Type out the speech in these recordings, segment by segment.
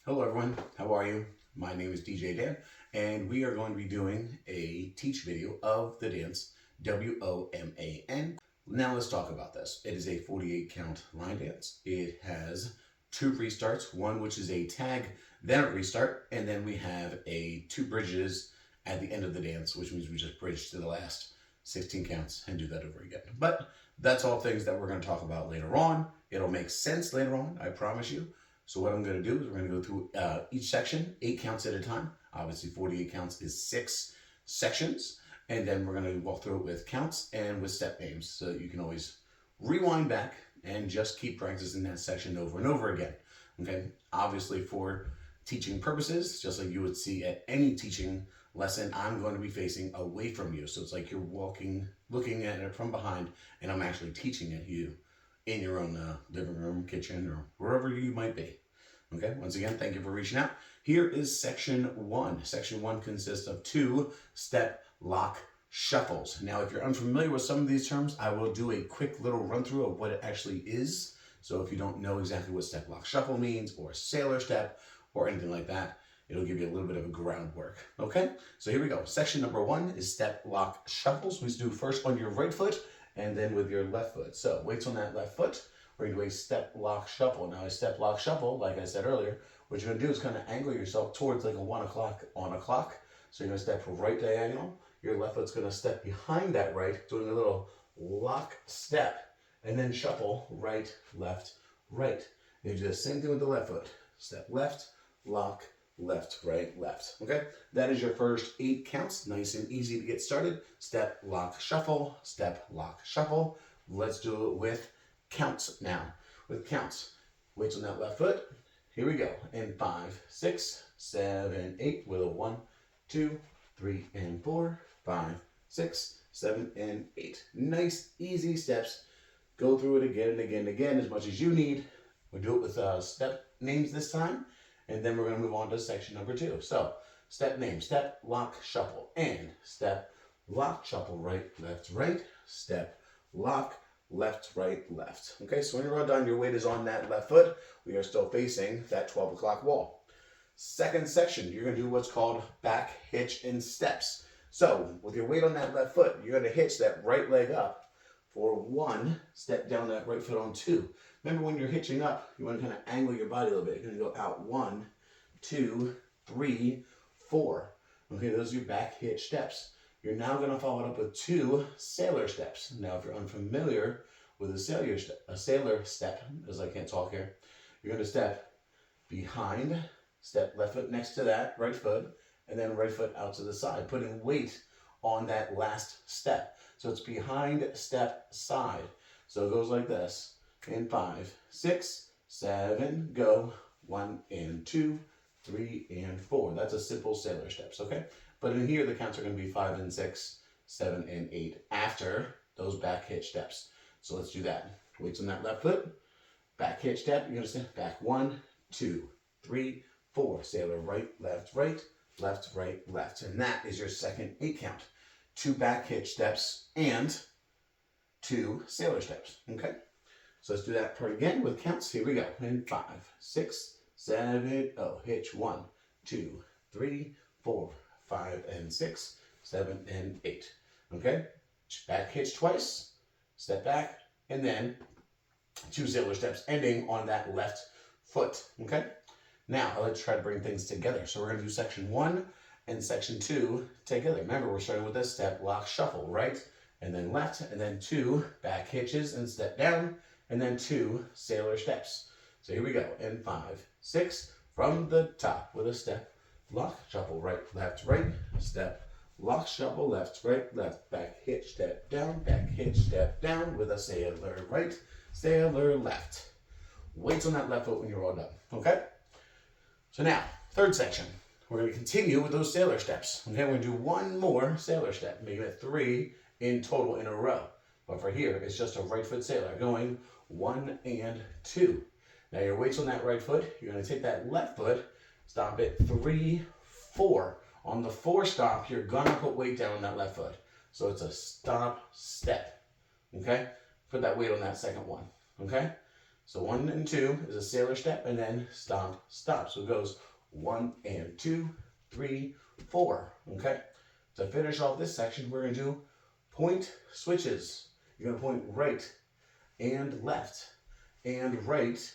Hello everyone, how are you? My name is DJ Dan, and we are going to be doing a teach video of the dance WOMAN. Now let's talk about this. It is a 48 count line dance. It has two restarts, one which is a tag, then a restart, and then we have two bridges at the end of the dance, which means we just bridge to the last 16 counts and do that over again. But that's all things that we're going to talk about later on. It'll make sense later on, I promise you. So what I'm going to do is we're going to go through each section, 8 counts at a time. Obviously 48 counts is 6 sections. And then we're going to walk through it with counts and with step names so that you can always rewind back and just keep practicing that section over and over again. Okay, obviously for teaching purposes, just like you would see at any teaching lesson, I'm going to be facing away from you. So it's like you're walking, looking at it from behind, and I'm actually teaching at you in your own living room, kitchen, or wherever you might be. Okay, once again, thank you for reaching out. Here is section 1. Section 1 consists of 2 step lock shuffles. Now, if you're unfamiliar with some of these terms, I will do a quick little run through of what it actually is. So if you don't know exactly what step lock shuffle means, or sailor step, or anything like that, it'll give you a little bit of a groundwork. Okay, so here we go. Section number 1 is step lock shuffles. We do first on your right foot and then with your left foot. So weights on that left foot. We're going to do a step lock shuffle. Now a step lock shuffle, like I said earlier, what you're going to do is kind of angle yourself towards like a 1 o'clock on a clock. So you're going to step right diagonal. Your left foot's going to step behind that right, doing a little lock step, and then shuffle right, left, right. And you do the same thing with the left foot. Step left, lock, left, right, left. Okay, that is your first 8 counts. Nice and easy to get started. Step, lock, shuffle, step, lock, shuffle. Let's do it with counts now. With counts, weights on that left foot. Here we go. And 5, 6, 7, 8 with a 1, 2, 3, and 4, 5, 6, 7, and 8. Nice, easy steps. Go through it again and again and again as much as you need. We'll do it with step names this time, and then we're going to move on to section number 2. So, step name, step, lock, shuffle, and step, lock, shuffle, right, left, step, lock, left, right, left. Okay, so when you're all done, your weight is on that left foot. We are still facing that 12 o'clock wall. Second section, you're going to do what's called back hitch and steps. So with your weight on that left foot, you're going to hitch that right leg up for 1, step down that right foot on 2. Remember, when you're hitching up, you want to kind of angle your body a little bit. You're going to go out 1, 2, 3, 4. Okay, those are your back hitch steps. You're now going to follow it up with 2 sailor steps. Now, if you're unfamiliar with a sailor step, as I can't talk here, you're going to step behind, step left foot next to that right foot, and then right foot out to the side, putting weight on that last step. So it's behind, step, side. So it goes like this. In 5, 6, 7, go. 1 and 2, 3 and 4. That's a simple sailor steps, okay? But in here, the counts are going to be 5 and 6, 7 and 8 after those back hitch steps. So let's do that. Weights on that left foot. Back hitch step. You're going to step back 1, 2, 3, 4. Sailor right, left, right, left. And that is your second 8 count. 2 back hitch steps and 2 sailor steps. Okay? So let's do that part again with counts. Here we go. In 5, 6, 7, oh, hitch 1, 2, 3, 4, 5, and 6, 7, and 8. Okay? Back hitch twice, step back, and then 2 sailor steps ending on that left foot. Okay? Now, let's try to bring things together. So we're going to do section 1 and section 2 together. Remember, we're starting with a step, lock, shuffle, right? And then left, and then 2 back hitches and step down, and then 2 sailor steps. So here we go. In 5, 6, from the top with a step, lock, shuffle, right, step, lock, shuffle, left, back hitch, step down with a sailor right, sailor left. Weights on that left foot when you're all done, okay? So now, third section. We're going to continue with those sailor steps. Okay, we're going to do 1 more sailor step, making it 3 in total in a row. But for here, it's just a right foot sailor going 1 and 2. Now your weight's on that right foot. You're going to take that left foot, stomp it 3, 4. On the 4 stomp, you're going to put weight down on that left foot. So it's a stomp step. Okay? Put that weight on that second one. Okay? So 1 and 2 is a sailor step, and then stomp, stop. So it goes 1 and 2, 3, 4. Okay. To finish off this section, we're going to do point switches. You're going to point right and left and right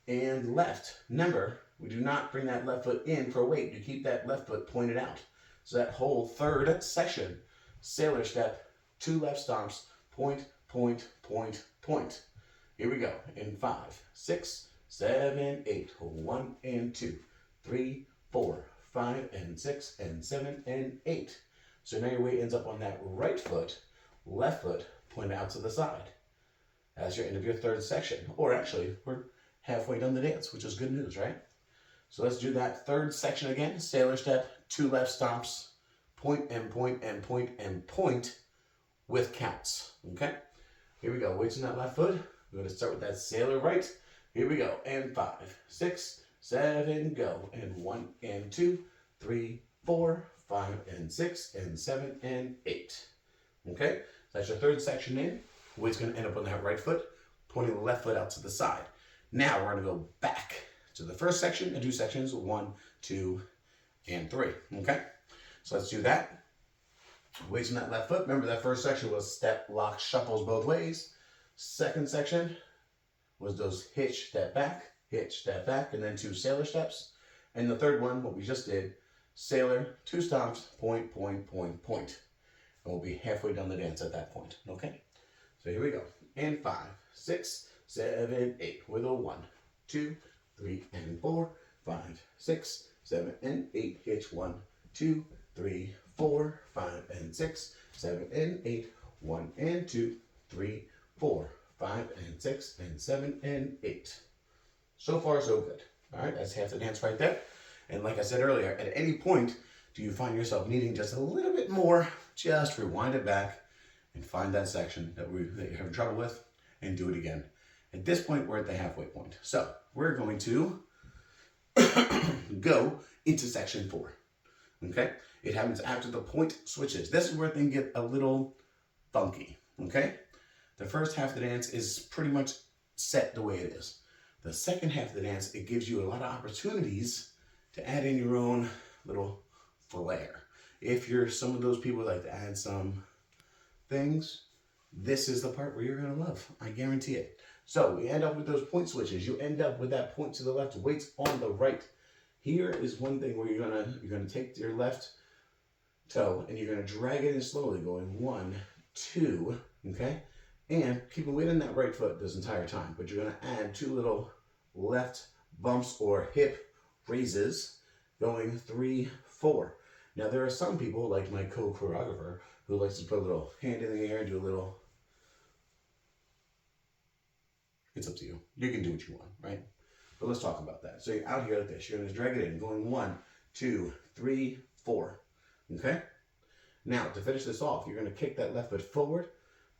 and left. Remember, we do not bring that left foot in for weight. You keep that left foot pointed out. So that whole third section, sailor step, 2 left stomps, point, point, point, point. Here we go. In 5, 6, 7, 8. 1 and 2, 3, 4, 5 and 6 and 7 and 8. So now your weight ends up on that right foot, left foot pointed out to the side. That's your end of your third section. Or actually, we're halfway done the dance, which is good news, right? So let's do that third section again. Sailor step, 2 left stomps, point and point and point and point with counts. Okay? Here we go. Weights on that left foot. We're going to start with that sailor right. Here we go. And 5, 6, 7, go. And 1 and 2, 3, 4, 5 and 6 and 7 and 8. Okay? So that's your third section in. Weight's going to end up on that right foot, pointing the left foot out to the side. Now we're going to go back to the first section and do sections 1, 2, and 3. Okay? So let's do that. Weights on that left foot. Remember that first section was step, lock, shuffles both ways. Second section was those hitch, step back, and then 2 sailor steps. And the third one, what we just did, sailor, 2 stomps, point, point, point, point. And we'll be halfway down the dance at that point. Okay? So here we go. And 5, 6, 7, 8. With a 1, 2, 3, and 4, 5, 6, 7, and 8. Hitch 1, 2, 3, 4, 5, and 6, 7, and 8. 1 and 2, 3, 4, 5, and 6, and 7, and 8. So far, so good. All right, that's half the dance right there. And like I said earlier, at any point, do you find yourself needing just a little bit more, just rewind it back and find that section that you're having trouble with and do it again. At this point, we're at the halfway point. So we're going to go into section 4. Okay? It happens after the point switches. This is where things get a little funky. Okay? The first half of the dance is pretty much set the way it is. The second half of the dance, it gives you a lot of opportunities to add in your own little flair. If you're some of those people who like to add some things, this is the part where you're going to love. I guarantee it. So we end up with those point switches. You end up with that point to the left, weights on the right. Here is one thing where you're gonna take your left toe and you're gonna drag it in slowly, going 1, 2, okay? And keep weight on that right foot this entire time, but you're gonna add 2 little left bumps or hip raises, going 3, 4. Now there are some people, like my co-choreographer, who likes to put a little hand in the air and do a little. It's up to you. You can do what you want, right? But let's talk about that. So you're out here like this. You're going to drag it in, going 1, 2, 3, 4. Okay? Now, to finish this off, you're going to kick that left foot forward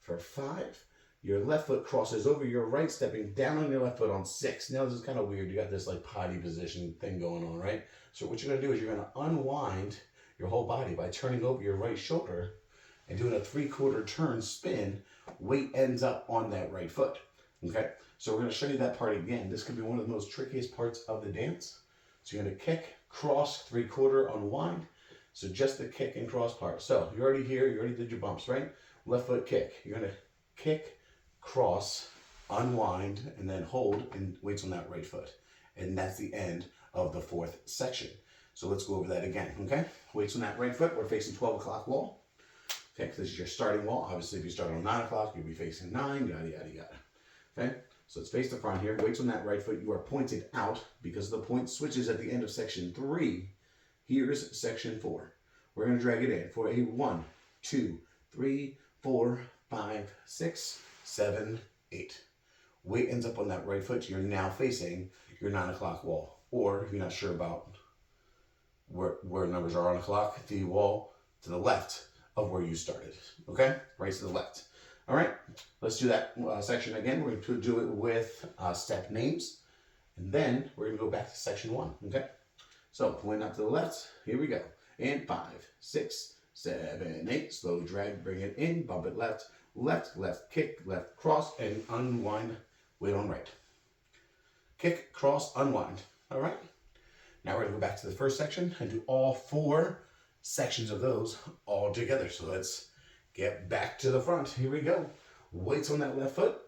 for 5. Your left foot crosses over your right, stepping down on your left foot on 6. Now, this is kind of weird. You got this like potty position thing going on, right? So what you're going to do is you're going to unwind your whole body by turning over your right shoulder and doing a 3/4 turn spin. Weight ends up on that right foot. Okay? So we're going to show you that part again. This could be one of the most trickiest parts of the dance. So you're going to kick, cross, 3/4, unwind. So just the kick and cross part. So you're already here. You already did your bumps, right? Left foot kick. You're going to kick, cross, unwind, and then hold, and weights on that right foot. And that's the end of the 4th section. So let's go over that again, okay? Weights on that right foot. We're facing 12 o'clock wall. Okay, because this is your starting wall. Obviously, if you start on 9 o'clock, you'll be facing 9, yada, yada, yada. Okay? So let's face the front here. Weights on that right foot. You are pointed out because the point switches at the end of section 3. Here's section 4. We're going to drag it in for a 1, 2, 3, 4, 5, 6, 7, 8. Weight ends up on that right foot. You're now facing your 9 o'clock wall. Or if you're not sure about where numbers are on the clock, the wall to the left of where you started. Okay? Right to the left. All right, let's do that section again. We're going to do it with step names. And then we're going to go back to section 1. Okay? So point up to the left. Here we go. And 5, 6, 7, 8. Slow drag, bring it in, bump it left, left, left kick, left cross, and unwind, weight on right. kick, cross, unwind. All right? Now we're gonna go back to the first section and do all 4 sections of those all together. So let's get back to the front. Here we go. Weights on that left foot.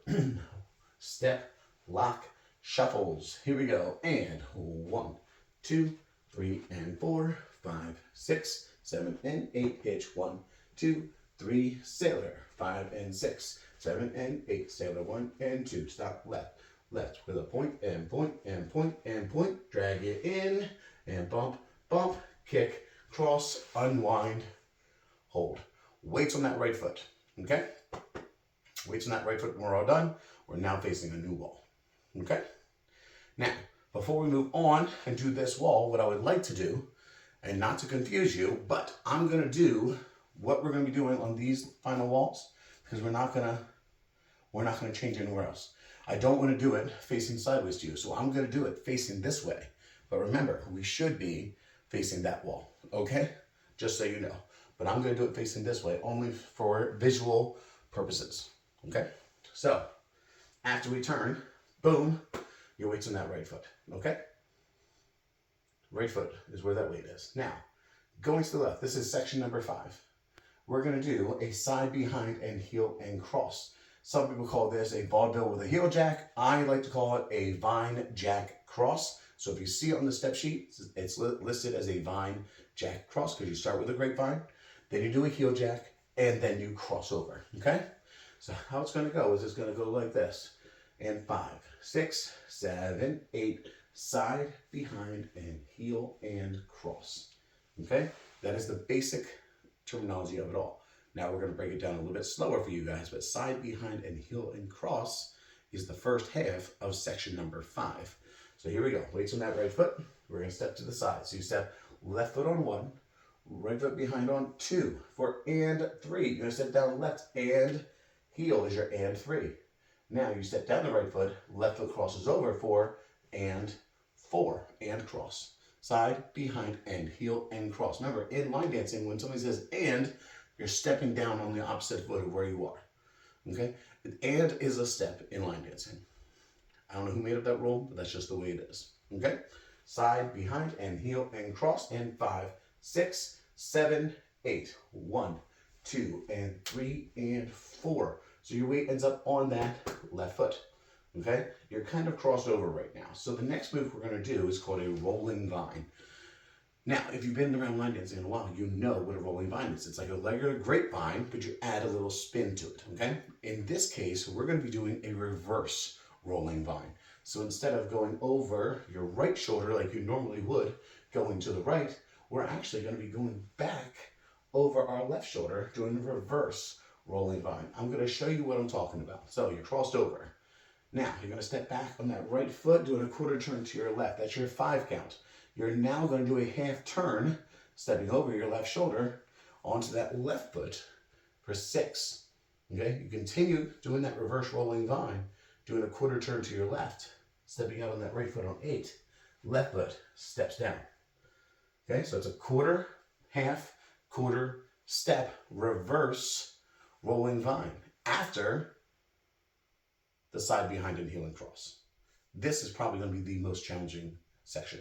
Step, lock, shuffles. Here we go. And 1, 2, 3, and 4, 5, 6, 7, and 8. Hitch 1, 2, 3, sailor. 5 and 6, 7 and 8. Sailor 1 and 2. Stop left. Left with a point and point and point and point. Drag it in and bump, bump, kick, cross, unwind, hold. Weights on that right foot, okay? Weights on that right foot when we're all done. We're now facing a new wall, okay? Now, before we move on and do this wall, what I would like to do, and not to confuse you, but I'm gonna do what we're gonna be doing on these final walls, because we're not gonna change anywhere else. I don't want to do it facing sideways to you, so I'm going to do it facing this way. But remember, we should be facing that wall, okay? Just so you know. But I'm going to do it facing this way, only for visual purposes, okay? So, after we turn, boom, your weight's on that right foot, okay? Right foot is where that weight is. Now, going to the left, this is section number 5. We're going to do a side, behind, and heel, and cross. Some people call this a vaudeville with a heel jack. I like to call it a vine jack cross. So if you see it on the step sheet, it's listed as a vine jack cross because you start with a grapevine, then you do a heel jack, and then you cross over, okay? So how it's gonna go is it's gonna go like this. And 5, 6, 7, 8, side, behind, and heel, and cross, okay? That is the basic terminology of it all. Now we're going to break it down a little bit slower for you guys, but side, behind, and heel, and cross is the first half of section number 5. So here we go. Weights on that right foot. We're going to step to the side. So you step left foot on 1, right foot behind on 2, for and 3. You're going to step down left, and heel is your and 3. Now you step down the right foot, left foot crosses over for and 4, and cross. Side, behind, and heel, and cross. Remember, in line dancing, when somebody says and, you're stepping down on the opposite foot of where you are, okay? And is a step in line dancing. I don't know who made up that rule, but that's just the way it is, okay? Side, behind, and heel, and cross, and 5, 6, 7, 8. 1, 2, and 3, and 4. So your weight ends up on that left foot, okay? You're kind of crossed over right now. So the next move we're gonna do is called a rolling vine. Now, if you've been around line dancing in a while, you know what a rolling vine is. It's like a regular grapevine, but you add a little spin to it, okay? In this case, we're going to be doing a reverse rolling vine. So instead of going over your right shoulder like you normally would, going to the right, we're actually going to be going back over our left shoulder, doing a reverse rolling vine. I'm going to show you what I'm talking about. So you're crossed over. Now, you're going to step back on that right foot, doing a quarter turn to your left. That's your 5 count. You're now going to do a half turn, stepping over your left shoulder onto that left foot for 6. Okay, you continue doing that reverse rolling vine, doing a quarter turn to your left, stepping out on that right foot on 8. Left foot steps down. Okay, so it's a quarter, half, quarter, step, reverse rolling vine after the side, behind, and heel, and cross. This is probably going to be the most challenging section.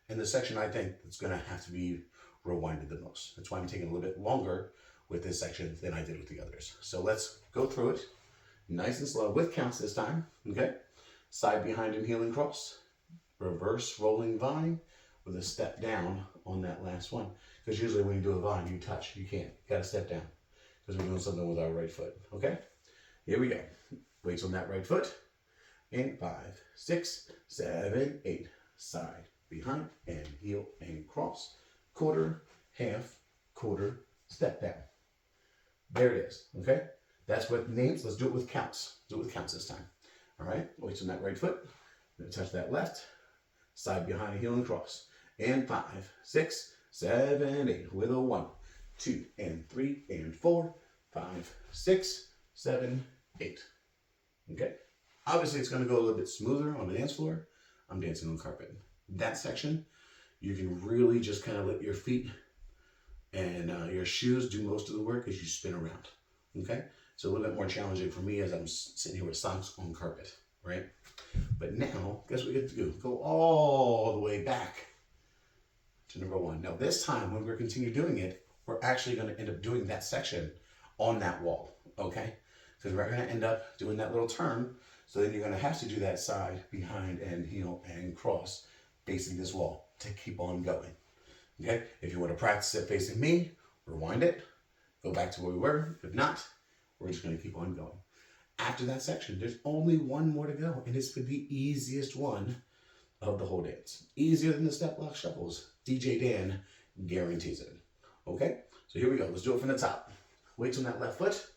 And the section I think that's going to have to be rewinded the most. That's why I'm taking a little bit longer with this section than I did with the others. So let's go through it nice and slow with counts this time, okay? Side, behind, and heel, and cross. Reverse rolling vine with a step down on that last one. Because usually when you do a vine, you touch. You can't. You got to step down because we're doing something with our right foot, okay? Here we go. Weights on that right foot. And 5, 6, 7, 8. Side, behind, and heel, and cross. Quarter, half, quarter, step down. There it is, okay? That's what names. Let's do it with counts. Do it with counts this time. All right, weights on that right foot. Then touch that left. Side, behind, heel, and cross. And 5, 6, 7, 8. With a 1, 2, and 3, and 4, 5, 6, 7, 8. Okay? Obviously, it's going to go a little bit smoother on the dance floor. I'm dancing on carpet. That section, you can really just kind of let your feet and your shoes do most of the work as you spin around. Okay? It's a little bit more challenging for me as I'm sitting here with socks on carpet. right? But now, guess what we get to do? Go all the way back to number one. Now this time, when we're continue doing it, we're actually going to end up doing that section on that wall, okay? Because we're going to end up doing that little turn. So then you're going to have to do that side, behind, and heel, and cross facing this wall to keep on going, okay? If you want to practice it facing me, rewind it, go back to where we were. If not, we're just going to keep on going. After that section, there's only one more to go, and it's the easiest one of the whole dance. Easier than the step lock shuffles. DJ Dan guarantees it. Okay, so here we go. Let's do it from the top. Weights on that left foot.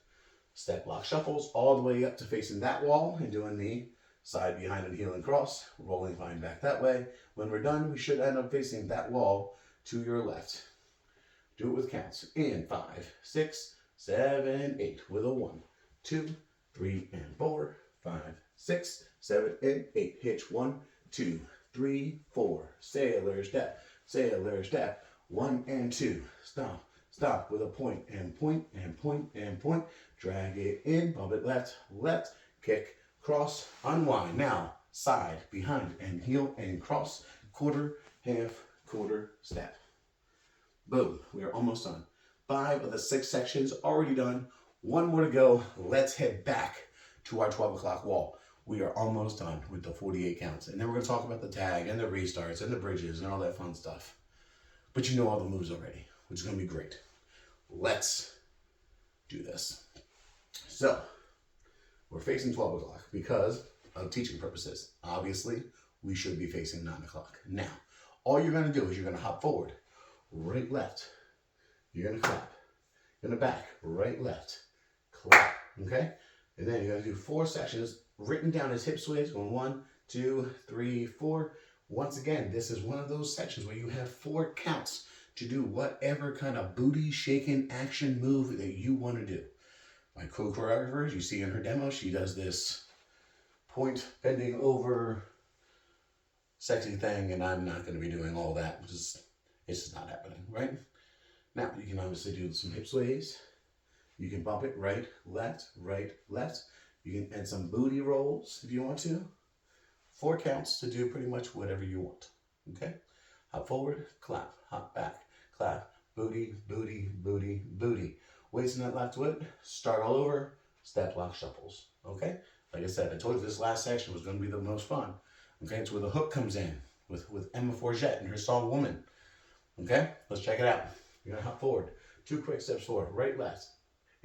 Step lock shuffles all the way up to facing that wall and doing the side, behind, and heel and cross. Rolling fine back that way. When we're done, we should end up facing that wall to your left. Do it with counts. In 5, 6, 7, 8 with a 1, 2, 3, and 4, 5, 6, 7, and 8. Hitch 1, 2, 3, 4. Sailor step, 1 and 2. Stop, stop with a point and point and point and point. Drag it in, bump it left, left, kick, cross, unwind. Now, side, behind, and heel, and cross, quarter, half, quarter, step. Boom, we are almost done. 5 of the 6 sections already done. 1 more to go. Let's head back to our 12 o'clock wall. We are almost done with the 48 counts. And then we're going to talk about the tag and the restarts and the bridges and all that fun stuff. But you know all the moves already, which is going to be great. Let's do this. So, we're facing 12 o'clock because of teaching purposes. Obviously, we should be facing 9 o'clock. Now, all you're going to do is you're going to hop forward, right, left. You're going to clap. You're going to back, right, left, clap, okay? And then you're going to do 4 sections written down as hip swings, going 1, 2, 3, 4. Once again, this is one of those sections where you have 4 counts to do whatever kind of booty shaking action move that you want to do. My co-choreographer, you see in her demo, she does this point bending over sexy thing, and I'm not going to be doing all that. It's just not happening, right? Now, you can obviously do some hip sways. You can bump it right, left, right, left. You can add some booty rolls if you want to. 4 counts to do pretty much whatever you want, okay? Hop forward, clap, hop back, clap, booty, booty, booty, booty. Weights in that left foot, start all over, step lock shuffles, okay? Like I said, I told you this last section was going to be the most fun, okay? It's where the hook comes in with Emma Forget and her song Woman, okay? Let's check it out. You're going to hop forward, 2 quick steps forward, right, left,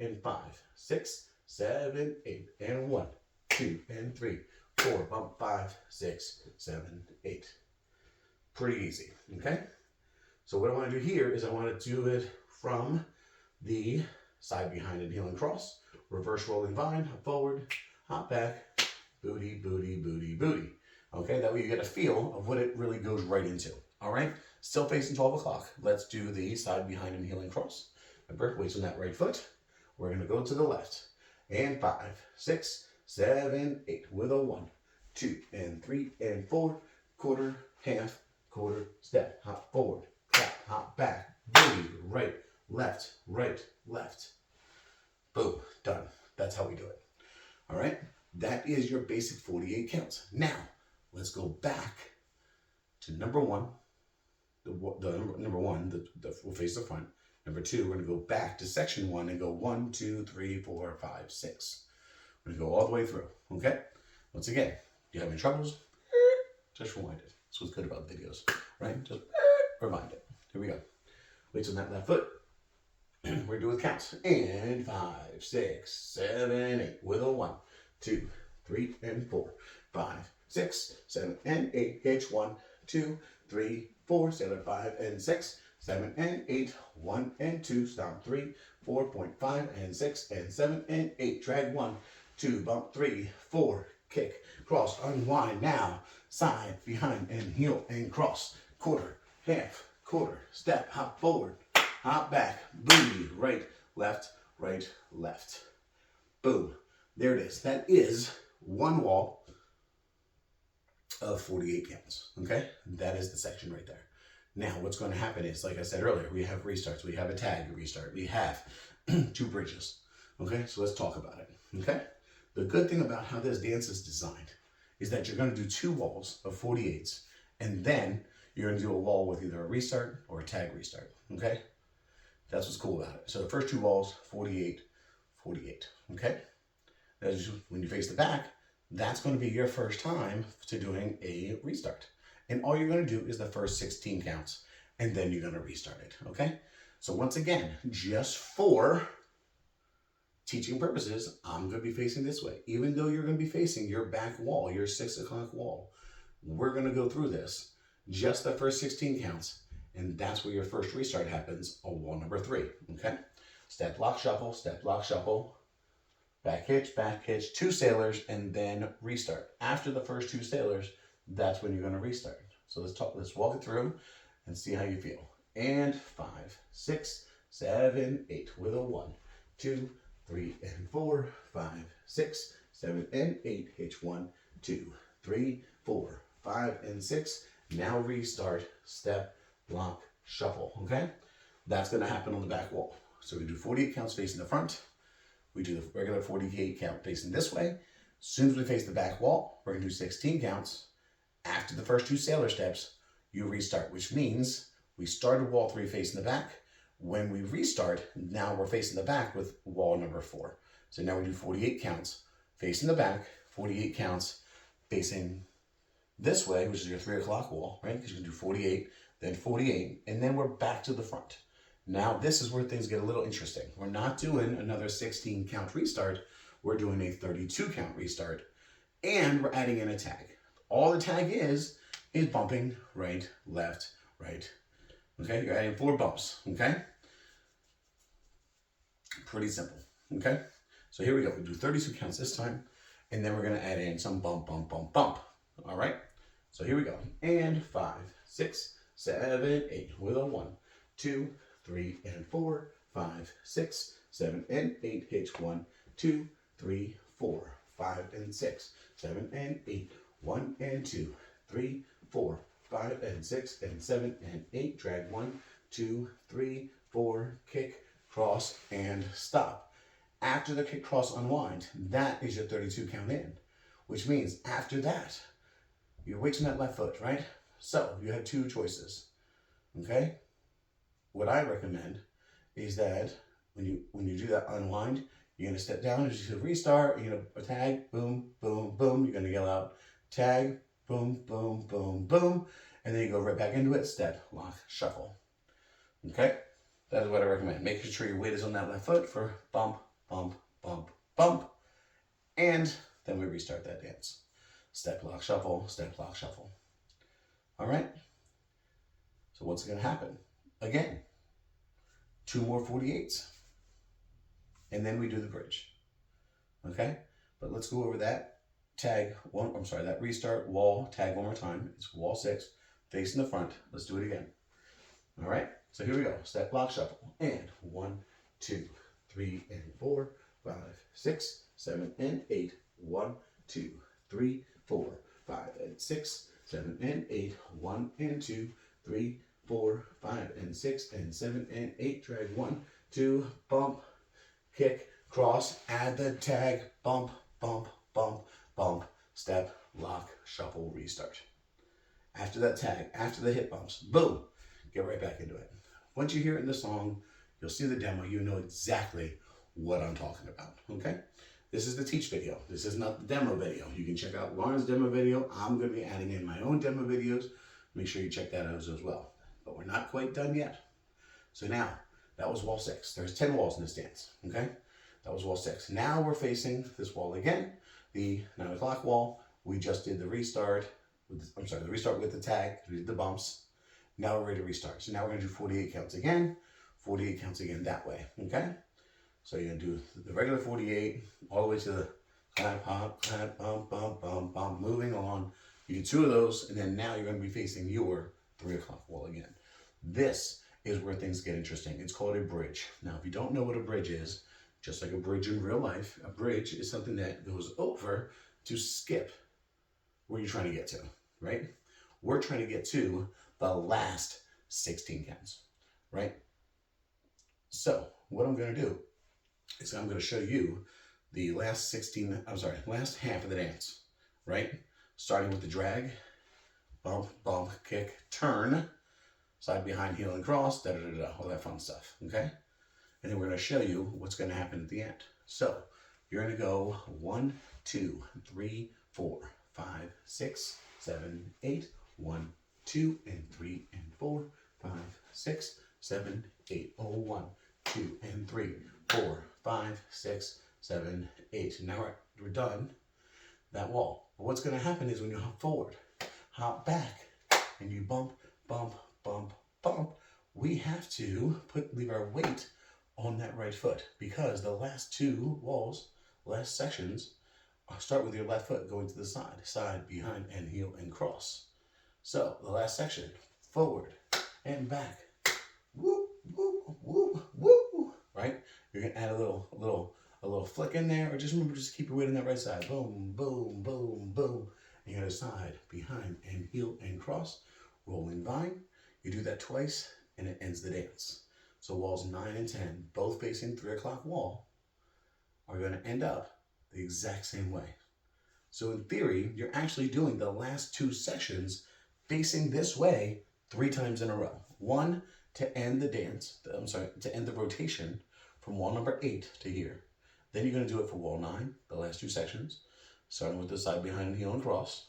in 5, 6, 7, 8, and 1, 2, and 3, 4, bump 5, 6, 7, 8. Pretty easy, okay? So what I want to do here is I want to do it from the side, behind, and heel and cross, reverse rolling vine, hop forward, hop back, booty, booty, booty, booty. Okay, that way you get a feel of what it really goes right into. All right, still facing 12 o'clock. Let's do the side, behind, and heel and cross. Remember, weights on that right foot. We're going to go to the left. And 5, 6, 7, 8 with a 1, 2, and 3, and 4, quarter, half, quarter, step, hop forward, clap, hop back, booty, right, left, left. Boom, done. That's how we do it. All right, that is your basic 48 counts. Now, let's go back to number 1. Number 1, we'll face the front. Number 2, we're going to go back to section 1 and go 1, 2, 3, 4, 5, 6. We're going to go all the way through, okay? Once again, if you have any troubles, just rewind it. That's what's good about videos, right? Just rewind it. Here we go. Weights on that left foot. We're doing counts. And 5, 6, 7, 8 with a 1, 2, 3, and 4, 5, 6, 7, and 8. Hitch 1, 2, 3, 4. Sailor 5 and 6, 7 and 8. 1 and 2. Stomp 3, 4.5 and 6 and 7 and 8. Drag 1, 2. Bump 3, 4. Kick, cross, unwind. Now, side, behind, and heel, and cross. Quarter, half, quarter. Step, hop forward. Hop back, booty, right, left, left. Boom. There it is. That is one wall of 48 counts, okay? That is the section right there. Now, what's going to happen is, like I said earlier, we have restarts. We have a tag restart. We have 2 bridges, okay? So let's talk about it, okay? The good thing about how this dance is designed, is that you're going to do 2 walls of 48s, and then you're going to do a wall with either a restart or a tag restart, okay? That's what's cool about it. So the first 2 walls, 48, 48, okay? As when you face the back, that's going to be your first time to doing a restart. And all you're going to do is the first 16 counts, and then you're going to restart it, okay? So once again, just for teaching purposes, I'm going to be facing this way. Even though you're going to be facing your back wall, your 6 o'clock wall, we're going to go through this, just the first 16 counts, and that's where your first restart happens on wall number 3, okay? Step, lock, shuffle, back hitch, 2 sailors, and then restart. After the first 2 sailors, that's when you're going to restart. So let's walk it through and see how you feel. And 5, 6, 7, 8 with a 1, 2, 3, and 4, 5, 6, 7, and 8. Hitch 1, 2, 3, 4, 5, and 6. Now restart, step, lock, shuffle, okay? That's going to happen on the back wall. So we do 48 counts facing the front. We do the regular 48 count facing this way. As soon as we face the back wall, we're going to do 16 counts. After the first 2 sailor steps, you restart, which means we started wall 3 facing the back. When we restart, now we're facing the back with wall number 4. So now we do 48 counts facing the back, 48 counts facing this way, which is your 3 o'clock wall, right? Because you can do 48, then 48, and then we're back to the front. Now this is where things get a little interesting. We're not doing another 16 count restart. We're doing a 32 count restart, and we're adding in a tag. All the tag is bumping right, left, right. Okay, you're adding 4 bumps, okay? Pretty simple, okay? So here we go. We do 32 counts this time, and then we're gonna add in some bump, bump, bump, bump. All right? So here we go. And 5, 6, 7, 8 with a 1, 2, 3, and 4, 5, 6, 7, and 8. Hitch 1, 2, 3, 4, 5, and 6, 7, and 8. 1 and 2, 3, 4, 5, and 6, and 7, and 8. Drag 1, 2, 3, 4, kick, cross, and stop. After the kick, cross, unwind, that is your 32 count in, which means after that, you're weighting that left foot, right? So you have 2 choices, okay? What I recommend is that when you do that unwind, you're gonna step down as you restart, you're gonna tag, boom, boom, boom, you're gonna yell out, tag, boom, boom, boom, boom, and then you go right back into it, step, lock, shuffle, okay? That is what I recommend. Making sure your weight is on that left foot for bump, bump, bump, bump, and then we restart that dance. Step, lock, shuffle, step, lock, shuffle. All right? So what's gonna happen? Again, 2 more 48s, and then we do the bridge, okay? But let's go over that that restart wall tag one more time. It's wall 6, facing the front. Let's do it again. All right, so here we go. Step, lock, shuffle, and 1, 2, 3, and 4, 5, 6, 7, and 8. 1, 2, 3, 4, 5, and 6, 7, and 8. 1 and 2, 3, 4, 5, and 6, and 7, and 8. Drag 1, 2, bump, kick, cross, add the tag, bump, bump, bump, bump, step, lock, shuffle, restart. After that tag, after the hip bumps, boom, get right back into it. Once you hear it in the song, you'll see the demo, you know exactly what I'm talking about, okay? This is the teach video. This is not the demo video. You can check out Lauren's demo video. I'm gonna be adding in my own demo videos. Make sure you check that out as well. But we're not quite done yet. So now, that was wall 6. There's 10 walls in this dance, okay? That was wall 6. Now we're facing this wall again, the 9 o'clock wall. We just did the restart, the restart with the tag, we did the bumps. Now we're ready to restart. So now we're gonna do 48 counts again that way, okay? So you're gonna do the regular 48, all the way to the clap, hop, clap, bump, bump, bump, bump, moving on. You do 2 of those, and then now you're gonna be facing your 3 o'clock wall again. This is where things get interesting. It's called a bridge. Now, if you don't know what a bridge is, just like a bridge in real life, a bridge is something that goes over to skip where you're trying to get to, right? We're trying to get to the last 16 counts, right? So what I'm gonna do is I'm gonna show you the last half of the dance, right? starting with the drag, bump, bump, kick, turn, side, behind, heel, and cross, da-da-da-da, all that fun stuff, okay? And then we're gonna show you what's gonna happen at the end. So you're gonna go 1, 2, 3, 4, 5, 6, 7, 8, 1, 2, and 3, and 4, 5, 6, 7, 8. Oh, 1, 2, and 3, 4, 5, 6, 7, 8. Now we're done that wall. But what's gonna happen is when you hop forward, hop back, and you bump, bump, bump, bump, we have to leave our weight on that right foot, because the last two walls, last sections, start with your left foot going to the side, side, behind, and heel, and cross. So the last section, forward and back, whoop, whoop, whoop, whoop, right? You're gonna add a little flick in there, or just remember, just keep your weight on that right side. Boom, boom, boom, boom. And you go to side, behind, and heel, and cross, rolling vine. You do that twice, and it ends the dance. So walls 9 and 10, both facing 3 o'clock wall, are going to end up the exact same way. So in theory, you're actually doing the last two sections facing this way 3 times in a row. One to end the dance, to end the rotation from wall number 8 to here. Then you're going to do it for wall 9, the last 2 sections, starting with the side, behind, heel, and cross,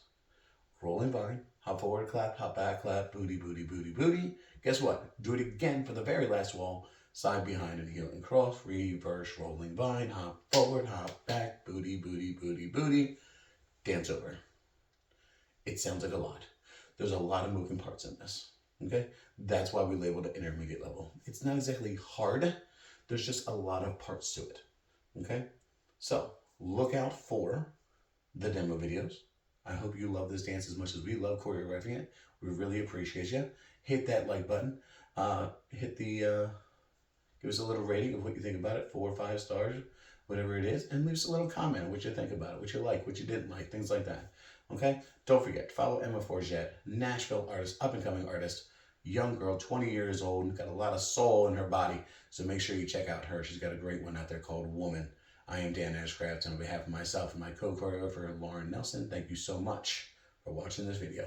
rolling vine, hop forward, clap, hop back, clap, booty, booty, booty, booty. Guess what? Do it again for the very last wall, side, behind, and heel, and cross, reverse, rolling vine, hop forward, hop back, booty, booty, booty, booty, dance over. It sounds like a lot. There's a lot of moving parts in this, okay? That's why we labeled it intermediate level. It's not exactly hard. There's just a lot of parts to it, okay? So look out for the demo videos. I hope you love this dance as much as we love choreographing it. We really appreciate you. Hit that like button. Give us a little rating of what you think about it, 4 or 5 stars, whatever it is, and leave us a little comment on what you think about it, what you like, what you didn't like, things like that. Okay? Don't forget, follow Emma Forget, Nashville artist, up-and-coming artist, young girl, 20 years old, got a lot of soul in her body, so make sure you check out her. She's got a great one out there called Woman. I am Dan Ashcraft, and on behalf of myself and my co-choreographer, Lauren Nelson, thank you so much for watching this video.